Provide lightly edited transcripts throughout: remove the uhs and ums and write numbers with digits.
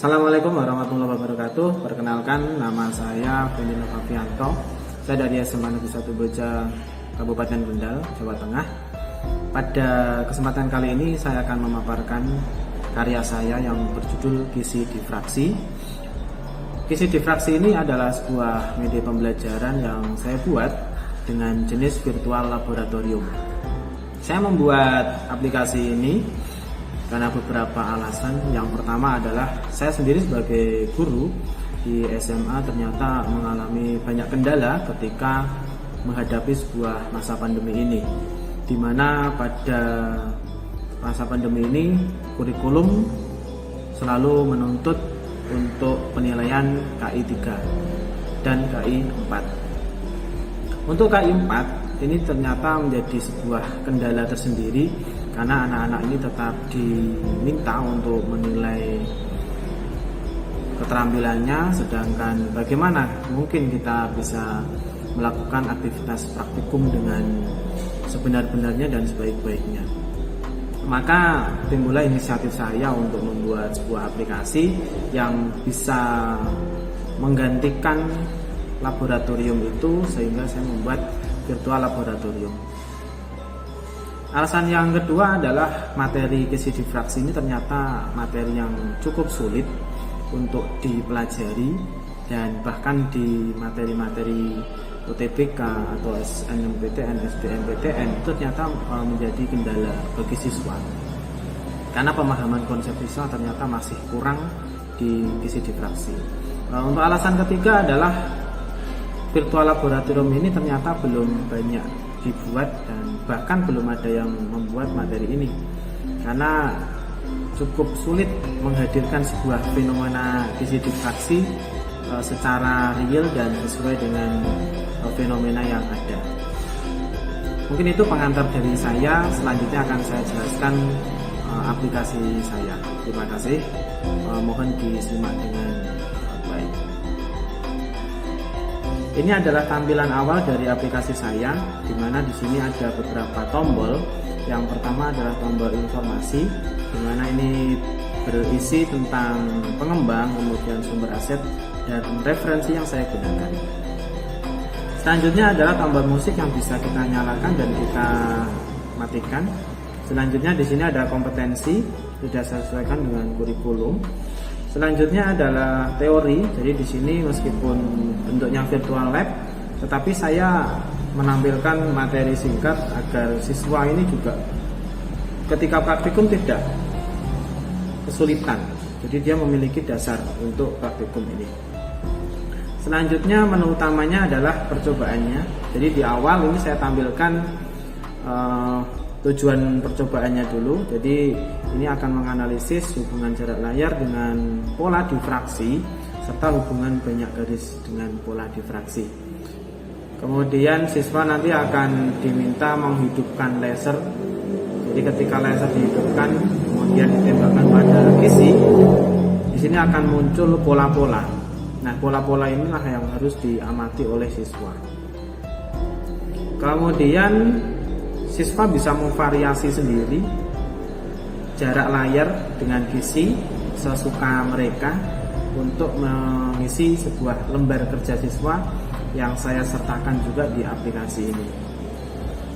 Assalamualaikum warahmatullahi wabarakatuh. Perkenalkan, nama saya Fendi Novavianto. Saya dari SMA Negeri 1 Boja, Kabupaten Kendal, Jawa Tengah. Pada kesempatan kali ini saya akan memaparkan karya saya yang berjudul Gizi Difraksi. Gizi Difraksi ini adalah sebuah media pembelajaran yang saya buat dengan jenis virtual laboratorium. Saya membuat aplikasi ini karena beberapa alasan. Yang pertama adalah saya sendiri sebagai guru di SMA ternyata mengalami banyak kendala ketika menghadapi sebuah masa pandemi ini, di mana pada masa pandemi ini kurikulum selalu menuntut untuk penilaian KI 3 dan KI 4. Untuk KI 4 ini ternyata menjadi sebuah kendala tersendiri karena anak-anak ini tetap diminta untuk menilai keterampilannya, sedangkan bagaimana mungkin kita bisa melakukan aktivitas praktikum dengan sebenar-benarnya dan sebaik-baiknya. Maka timbullah inisiatif saya untuk membuat sebuah aplikasi yang bisa menggantikan laboratorium itu, sehingga saya membuat virtual laboratorium. Alasan yang kedua adalah materi gizi difraksi ini ternyata materi yang cukup sulit untuk dipelajari, dan bahkan di materi-materi UTBK atau SNMPTN, SBMPTN itu ternyata menjadi kendala bagi siswa karena pemahaman konsep siswa ternyata masih kurang di gizi difraksi. Untuk alasan ketiga adalah virtual laboratorium ini ternyata belum banyak dibuat dan bahkan belum ada yang membuat materi ini karena cukup sulit menghadirkan sebuah fenomena gizi difraksi secara real dan sesuai dengan fenomena yang ada. Mungkin itu pengantar dari saya. Selanjutnya akan saya jelaskan aplikasi saya. Terima kasih. Mohon disimak dengan baik. Ini adalah tampilan awal dari aplikasi saya, di mana di sini ada beberapa tombol. Yang pertama adalah tombol informasi, di mana ini berisi tentang pengembang, kemudian sumber aset dan referensi yang saya gunakan. Selanjutnya adalah tombol musik yang bisa kita nyalakan dan kita matikan. Selanjutnya di sini ada kompetensi, sudah saya sesuaikan dengan kurikulum. Selanjutnya adalah teori. Jadi di sini meskipun bentuknya virtual lab, tetapi saya menampilkan materi singkat agar siswa ini juga ketika praktikum tidak kesulitan. Jadi dia memiliki dasar untuk praktikum ini. Selanjutnya menu utamanya adalah percobaannya. Jadi di awal ini saya tampilkan tujuan percobaannya dulu. Jadi ini akan menganalisis hubungan jarak layar dengan pola difraksi serta hubungan banyak garis dengan pola difraksi. Kemudian siswa nanti akan diminta menghidupkan laser. Jadi ketika laser dihidupkan kemudian ditembakkan pada gizi, di sini akan muncul pola-pola. Nah, pola-pola inilah yang harus diamati oleh siswa. Kemudian siswa bisa memvariasi sendiri jarak layar dengan gizi sesuka mereka untuk mengisi sebuah lembar kerja siswa yang saya sertakan juga di aplikasi ini.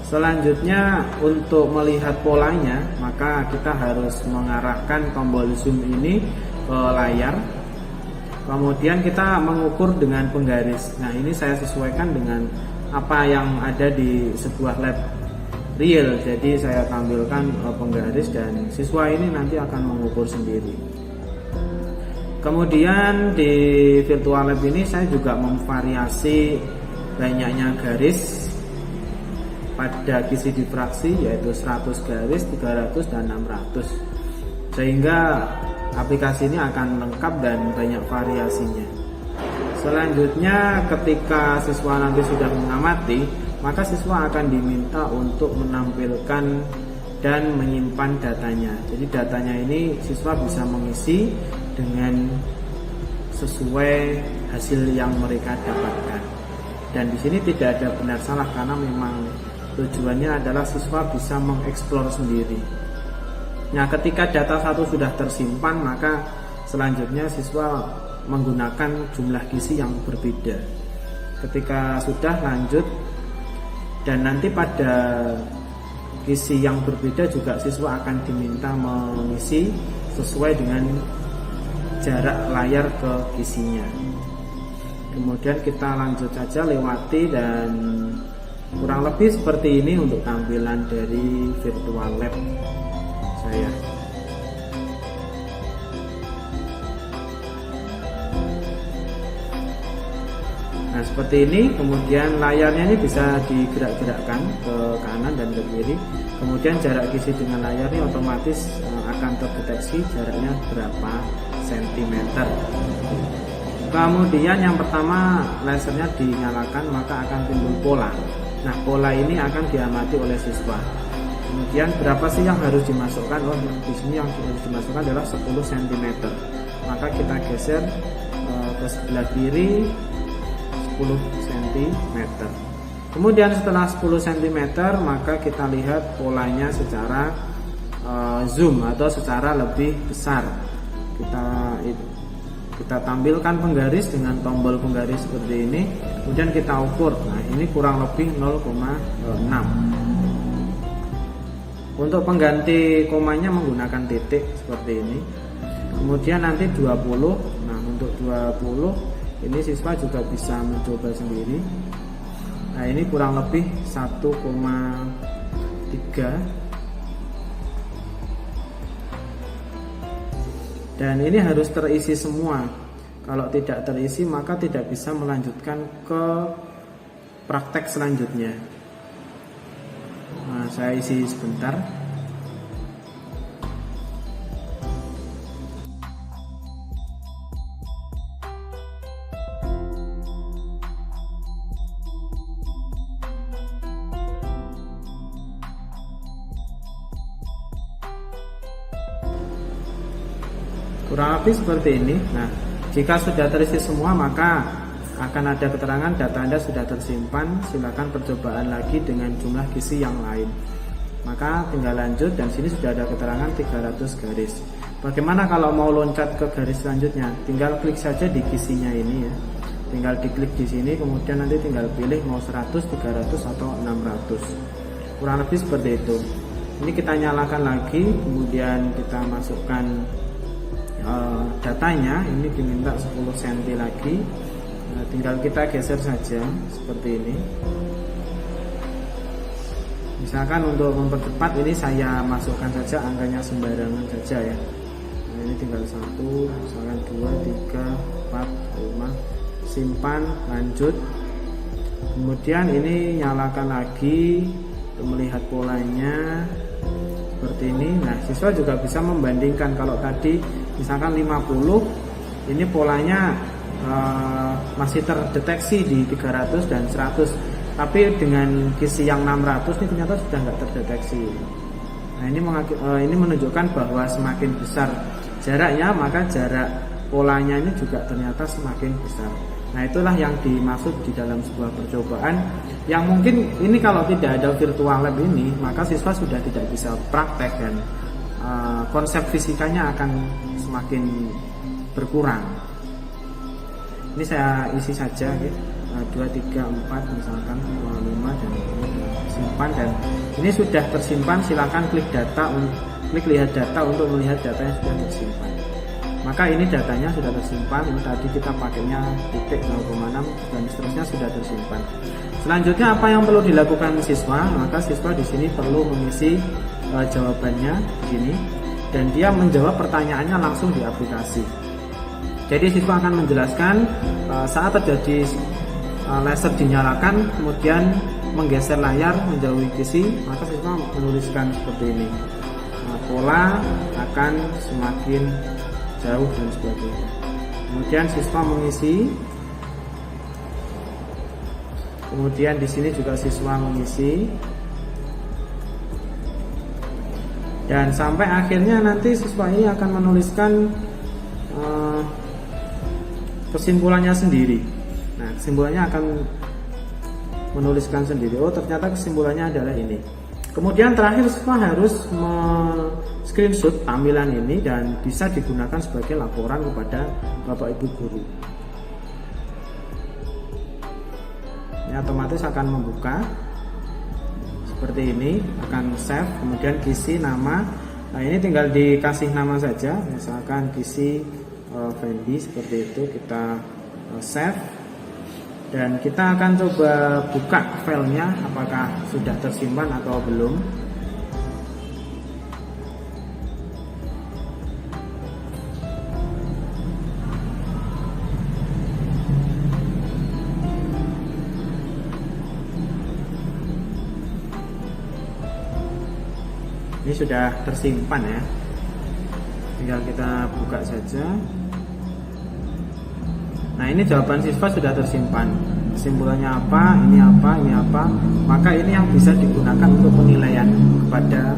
Selanjutnya untuk melihat polanya, maka kita harus mengarahkan tombol zoom ini ke layar. Kemudian kita mengukur dengan penggaris. Nah, ini saya sesuaikan dengan apa yang ada di sebuah lab real. Jadi saya tampilkan penggaris dan siswa ini nanti akan mengukur sendiri. Kemudian di virtual lab ini saya juga memvariasi banyaknya garis pada gizi difraksi, yaitu 100 garis, 300 dan 600. Sehingga aplikasi ini akan lengkap dan banyak variasinya. Selanjutnya ketika siswa nanti sudah mengamati, maka siswa akan diminta untuk menampilkan dan menyimpan datanya. Jadi datanya ini siswa bisa mengisi dengan sesuai hasil yang mereka dapatkan. Dan di sini tidak ada benar salah karena memang tujuannya adalah siswa bisa mengeksplor sendiri. Nah, ketika data satu sudah tersimpan, maka selanjutnya siswa menggunakan jumlah gizi yang berbeda. Ketika sudah lanjut dan nanti pada gizi yang berbeda juga siswa akan diminta mengisi sesuai dengan jarak layar ke gizinya. Kemudian kita lanjut saja lewati, dan kurang lebih seperti ini untuk tampilan dari virtual lab saya. Nah seperti ini, kemudian layarnya ini bisa digerak-gerakkan ke kanan dan ke kiri. Kemudian jarak gizi dengan layar ini otomatis akan terdeteksi jaraknya berapa sentimeter. Kemudian yang pertama, lasernya dinyalakan maka akan timbul pola. Nah pola ini akan diamati oleh siswa. Kemudian berapa sih yang harus dimasukkan? Oh di sini yang harus dimasukkan adalah 10 cm. Maka kita geser ke sebelah kiri 10 cm. Kemudian setelah 10 cm maka kita lihat polanya secara zoom atau secara lebih besar. Kita tampilkan penggaris dengan tombol penggaris seperti ini. Kemudian kita ukur. Nah ini kurang lebih 0,6. Untuk pengganti komanya menggunakan titik seperti ini. Kemudian nanti 20. Nah untuk 20 ini siswa juga bisa mencoba sendiri. Nah ini kurang lebih 1,3. Dan ini harus terisi semua. Kalau tidak terisi maka tidak bisa melanjutkan ke praktek selanjutnya. Nah saya isi sebentar. Kurang lebih seperti ini. Nah, jika sudah terisi semua maka akan ada keterangan data Anda sudah tersimpan. Silakan percobaan lagi dengan jumlah gizi yang lain. Maka tinggal lanjut, dan sini sudah ada keterangan 300 garis. Bagaimana kalau mau loncat ke garis selanjutnya? Tinggal klik saja di gizinya ini ya. Tinggal diklik di sini, kemudian nanti tinggal pilih mau 100, 300 atau 600. Kurang lebih seperti itu. Ini kita nyalakan lagi, kemudian kita masukkan datanya. Ini diminta 10 cm lagi. Nah, tinggal kita geser saja seperti ini. Misalkan untuk mempercepat ini saya masukkan saja angkanya sembarangan saja ya. Nah, ini tinggal 1, misalkan 2, 3, 4, 5. Simpan, lanjut. Kemudian ini nyalakan lagi untuk melihat polanya seperti ini. Nah siswa juga bisa membandingkan. Kalau tadi misalkan 50, ini polanya masih terdeteksi di 300 dan 100, tapi dengan gizi yang 600 ini ternyata sudah nggak terdeteksi. Nah ini menunjukkan bahwa semakin besar jaraknya maka jarak polanya ini juga ternyata semakin besar. Nah itulah yang dimaksud di dalam sebuah percobaan yang mungkin ini kalau tidak ada virtual lab ini maka siswa sudah tidak bisa praktek, dan konsep fisikanya akan semakin berkurang. Ini saya isi saja ya. 2, 3, 4 misalkan 5 dan simpan, dan ini sudah tersimpan. Silakan klik lihat data untuk melihat data yang sudah tersimpan. Maka ini datanya sudah tersimpan. Ini tadi kita pakainya titik 0,6 dan seterusnya sudah tersimpan. Selanjutnya apa yang perlu dilakukan siswa? Maka siswa di sini perlu mengisi jawabannya di sini, dan dia menjawab pertanyaannya langsung di aplikasi. Jadi siswa akan menjelaskan saat terjadi laser dinyalakan kemudian menggeser layar menjauhi gizi, maka siswa menuliskan seperti ini. Pola akan semakin jauh dan sebagainya. Kemudian siswa mengisi. Kemudian di sini juga siswa mengisi. Dan sampai akhirnya nanti siswa ini akan menuliskan kesimpulannya sendiri. Nah, kesimpulannya akan menuliskan sendiri. Oh, ternyata kesimpulannya adalah ini. Kemudian terakhir siswa harus screenshot tampilan ini dan bisa digunakan sebagai laporan kepada Bapak Ibu guru. Ini otomatis akan membuka seperti ini, akan save, kemudian isi nama. Nah, ini tinggal dikasih nama saja, misalkan isi Fendi seperti itu, kita save dan kita akan coba buka filenya apakah sudah tersimpan atau belum. Ini sudah tersimpan ya, tinggal kita buka saja. Nah, ini jawaban siswa sudah tersimpan, kesimpulannya apa, ini apa, ini apa. Maka ini yang bisa digunakan untuk penilaian kepada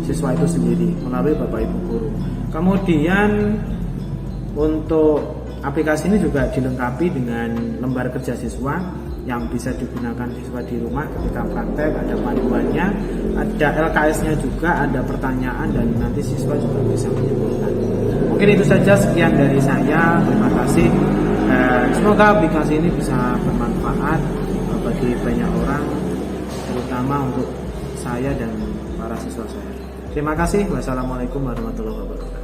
siswa itu sendiri melalui Bapak Ibu guru. Kemudian untuk aplikasi ini juga dilengkapi dengan lembar kerja siswa yang bisa digunakan siswa di rumah ketika praktek, ada panduannya, ada LKS-nya juga, ada pertanyaan, dan nanti siswa juga bisa menyimpulkan. Mungkin itu saja, sekian dari saya, terima kasih, dan semoga aplikasi ini bisa bermanfaat bagi banyak orang, terutama untuk saya dan para siswa saya. Terima kasih, wassalamualaikum warahmatullahi wabarakatuh.